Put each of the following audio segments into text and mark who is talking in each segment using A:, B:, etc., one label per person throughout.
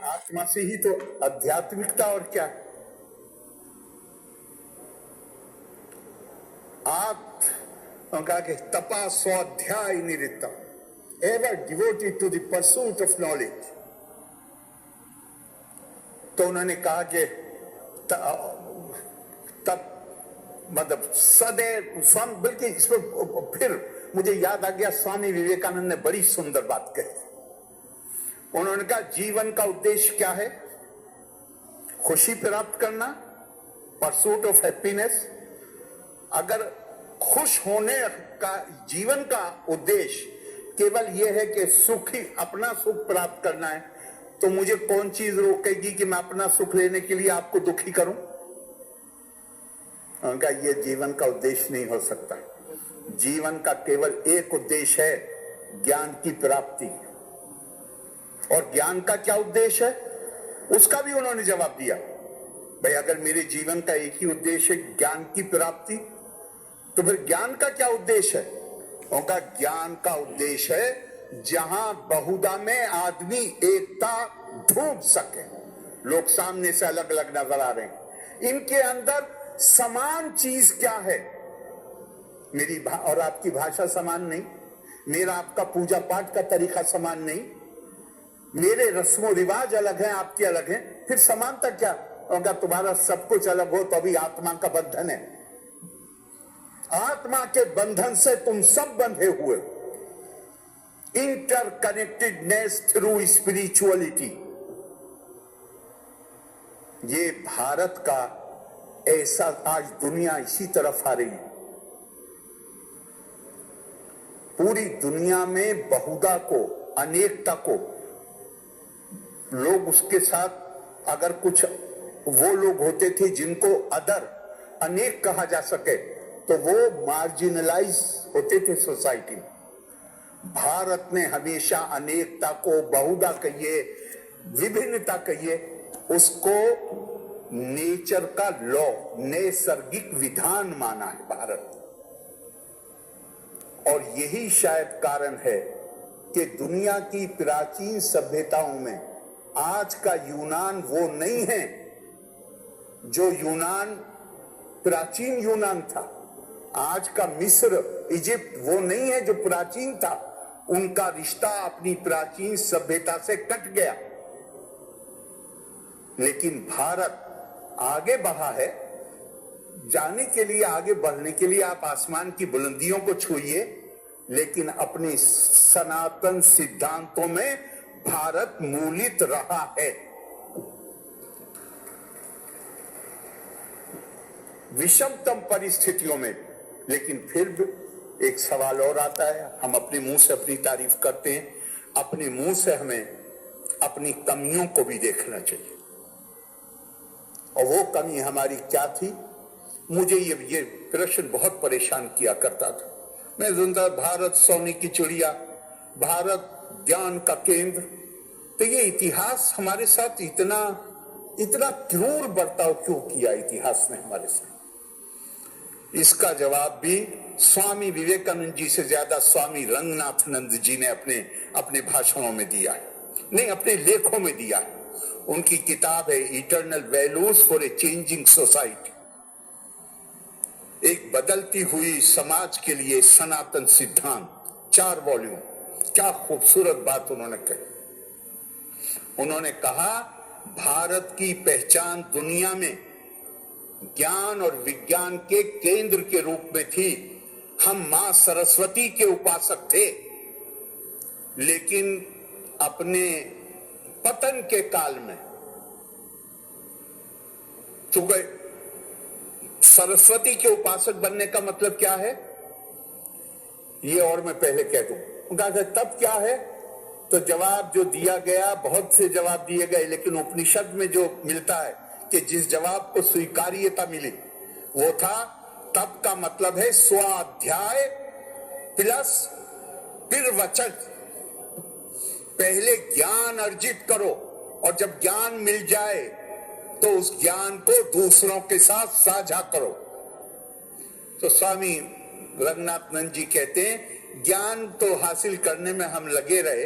A: आत्मा से ही तो आध्यात्मिकता और क्या। आप कहा कि तपा स्वाध्याय निरतम, ever devoted to the pursuit of knowledge. तो उन्होंने कहा कि तब मतलब सदैव स्वामी, बल्कि इसमें फिर मुझे याद आ गया, स्वामी विवेकानंद ने बड़ी सुंदर बात कही। उन्होंने कहा जीवन का उद्देश्य क्या है? खुशी प्राप्त करना, परसूट ऑफ हैप्पीनेस। अगर खुश होने का जीवन का उद्देश्य केवल यह है कि सुखी अपना सुख प्राप्त करना है, तो मुझे कौन चीज रोकेगी कि मैं अपना सुख लेने के लिए आपको दुखी करूं? उनका यह जीवन का उद्देश्य नहीं हो सकता। जीवन का केवल एक उद्देश्य है, ज्ञान की प्राप्ति। और ज्ञान का क्या उद्देश्य है, उसका भी उन्होंने जवाब दिया। भाई अगर मेरे जीवन का एक ही उद्देश्य है ज्ञान की प्राप्ति, तो फिर ज्ञान का क्या उद्देश्य है? उनका ज्ञान का उद्देश्य है जहां बहुधा में आदमी एकता ढूंढ सके। लोग सामने से अलग अलग नजर आ रहे हैं, इनके अंदर समान चीज क्या है? मेरी और आपकी भाषा समान नहीं, मेरा आपका पूजा पाठ का तरीका समान नहीं, मेरे रस्मों रिवाज अलग हैं, आपके अलग हैं, फिर समानता क्या? अगर तुम्हारा सब कुछ अलग हो तो अभी आत्मा का बंधन है। आत्मा के बंधन से तुम सब बंधे हुए, इंटरकनेक्टेडनेस थ्रू स्पिरिचुअलिटी। ये भारत का ऐसा, आज दुनिया इसी तरफ आ रही है। पूरी दुनिया में बहुधा को, अनेकता को, लोग उसके साथ अगर कुछ वो लोग होते थे जिनको अदर, अनेक कहा जा सके, तो वो मार्जिनलाइज होते थे सोसाइटी। भारत ने हमेशा अनेकता को, बहुधा कहिए, विभिन्नता कहिए, उसको नेचर का लॉ, नैसर्गिक विधान माना है भारत। और यही शायद कारण है कि दुनिया की प्राचीन सभ्यताओं में आज का यूनान वो नहीं है जो यूनान, प्राचीन यूनान था। आज का मिस्र, इजिप्ट वो नहीं है जो प्राचीन था। उनका रिश्ता अपनी प्राचीन सभ्यता से कट गया। लेकिन भारत आगे बढ़ा है। जाने के लिए, आगे बढ़ने के लिए आप आसमान की बुलंदियों को छूइए, लेकिन अपने सनातन सिद्धांतों में भारत मूलित रहा है। विषमतम परिस्थितियों में, लेकिन फिर भी एक सवाल और आता है। हम अपने मुंह से अपनी तारीफ करते हैं, अपने मुंह से हमें अपनी कमियों को भी देखना चाहिए। और वो कमी हमारी क्या थी? मुझे ये प्रश्न बहुत परेशान किया करता था। मैं सुनता भारत सोने की चिड़िया, भारत ज्ञान का केंद्र। तो ये इतिहास हमारे साथ इतना इतना क्रूर बर्ताव क्यों किया इतिहास ने हमारे साथ? इसका जवाब भी स्वामी विवेकानंद जी से ज्यादा स्वामी रंगनाथनंद जी ने अपने अपने भाषणों में दिया है, नहीं अपने लेखों में दिया है। उनकी किताब है eternal values for a changing society, एक बदलती हुई समाज के लिए सनातन सिद्धांत, 4 वॉल्यूम। क्या खूबसूरत बात उन्होंने कही। उन्होंने कहा भारत की पहचान दुनिया में ज्ञान और विज्ञान के केंद्र के रूप में थी। हम मां सरस्वती के उपासक थे, लेकिन अपने पतन के काल में चूंकि सरस्वती के उपासक बनने का मतलब क्या है, ये और मैं पहले कह दूं। तब क्या है? तो जवाब जो दिया गया, बहुत से जवाब दिए गए, लेकिन उपनिषद में जो मिलता है कि जिस जवाब को स्वीकार्यता मिली वो था, तब का मतलब है स्वाध्याय प्लस फिर वचन। पहले ज्ञान अर्जित करो, और जब ज्ञान मिल जाए तो उस ज्ञान को दूसरों के साथ साझा करो। तो स्वामी रंगनाथनंद जी कहते हैं ज्ञान तो हासिल करने में हम लगे रहे,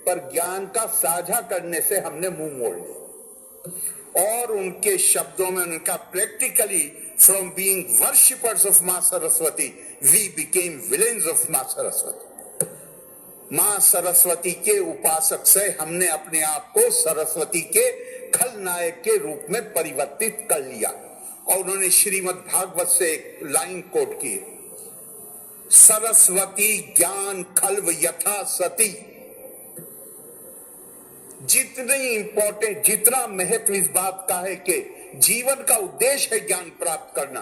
A: पर ज्ञान का साझा करने से हमने मुंह मोड़ लिया। और उनके शब्दों में उनका practically from being worshippers of मां Saraswati we became villains of मां सरस्वती। मां सरस्वती के उपासक से हमने अपने आप को सरस्वती के खलनायक के रूप में परिवर्तित कर लिया। और उन्होंने श्रीमद् भागवत से एक लाइन कोट की, सरस्वती ज्ञान खल्व यथा सती। जितनी इंपॉर्टेंट, जितना महत्व इस बात का है कि जीवन का उद्देश्य है ज्ञान प्राप्त करना,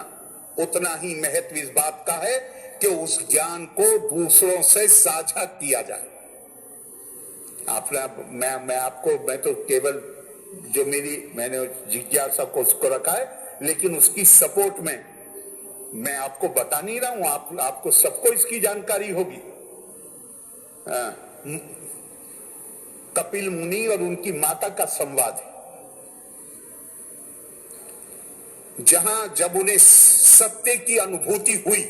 A: उतना ही महत्व इस बात का है कि उस ज्ञान को दूसरों से साझा किया जाए। मैं तो केवल जो मैंने जिज्ञासा को उसको रखा है, लेकिन उसकी सपोर्ट में मैं आपको बता नहीं रहा हूं, आपको सबको इसकी जानकारी होगी। कपिल मुनि और उनकी माता का संवाद है, जहां जब उन्हें सत्य की अनुभूति हुई,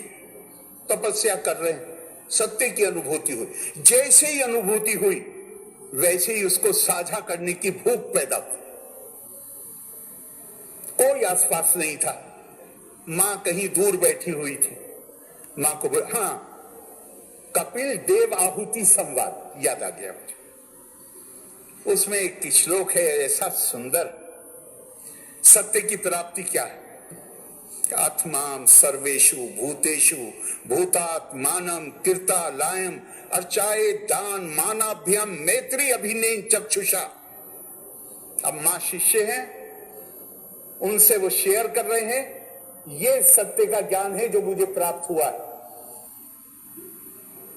A: तपस्या कर रहे हैं, सत्य की अनुभूति हुई, जैसे ही अनुभूति हुई वैसे ही उसको साझा करने की भूख पैदा हुई। कोई आसपास नहीं था, मां कहीं दूर बैठी हुई थी। मां को हाँ, कपिल देव आहुति संवाद याद आ गया मुझे। उसमें एक श्लोक है ऐसा सुंदर, सत्य की प्राप्ति क्या है? आत्माम सर्वेषु भूतेषु भूतात्मानं कीर्तालयम् अर्चाये दान मानाभ्यम मैत्री अभिनयन चक्षुषा। अब मां शिष्य हैं, उनसे वो शेयर कर रहे हैं, ये सत्य का ज्ञान है जो मुझे प्राप्त हुआ है।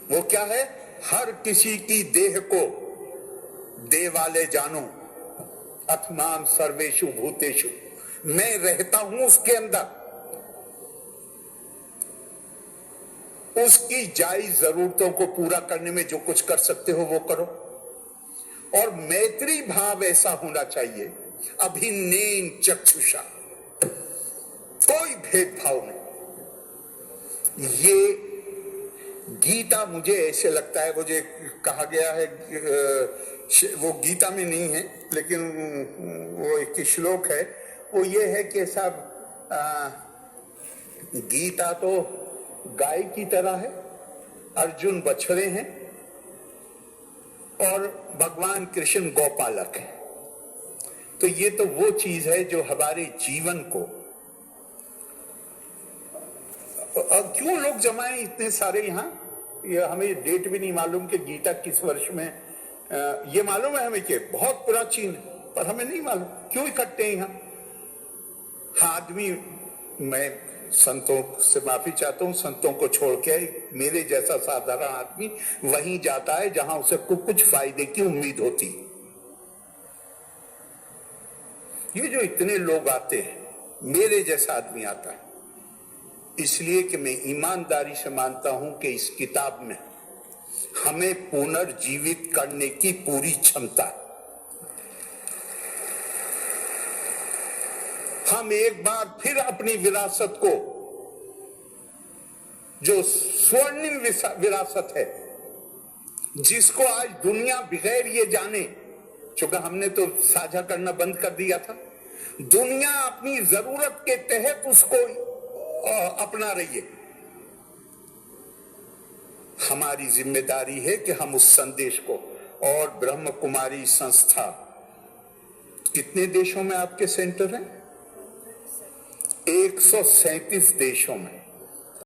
A: वो क्या है? हर किसी की देह को देवालय जानो, आत्माम सर्वेषु भूतेषु, मैं रहता हूं उसके अंदर, उसकी जायज जरूरतों को पूरा करने में जो कुछ कर सकते हो वो करो। और मैत्री भाव ऐसा होना चाहिए, अभिनयन चक्षुषा, कोई भेदभाव नहीं। ये गीता मुझे ऐसे लगता है, मुझे कहा गया है, वो गीता में नहीं है लेकिन वो एक श्लोक है, वो ये है कि साहब गीता तो गाय की तरह है, अर्जुन बछड़े हैं और भगवान कृष्ण गौपालक है। तो ये तो वो चीज है जो हमारे जीवन को, क्यों लोग जमाए इतने सारे यहाँ, ये हमें डेट भी नहीं मालूम कि गीता किस वर्ष में, ये मालूम है हमें कि बहुत प्राचीन, पर हमें नहीं मालूम क्यों इकट्ठे हैं यहाँ। हाँ, आदमी, मैं संतों से माफी चाहता हूँ, संतों को छोड़ के मेरे जैसा साधारण आदमी वहीं जाता है जहां उसे कुछ फायदे की उम्मीद होती। ये जो इतने लोग आते हैं, मेरे जैसा आदमी आता है इसलिए कि मैं ईमानदारी से मानता हूं कि इस किताब में हमें पुनर्जीवित करने की पूरी क्षमता है। हम एक बार फिर अपनी विरासत को, जो स्वर्णिम विरासत है, जिसको आज दुनिया बगैर ये जाने, चूंकि हमने तो साझा करना बंद कर दिया था, दुनिया अपनी जरूरत के तहत उसको अपना रही है। हमारी जिम्मेदारी है कि हम उस संदेश को, और ब्रह्म कुमारी संस्था, कितने देशों में आपके सेंटर हैं? 137 देशों में।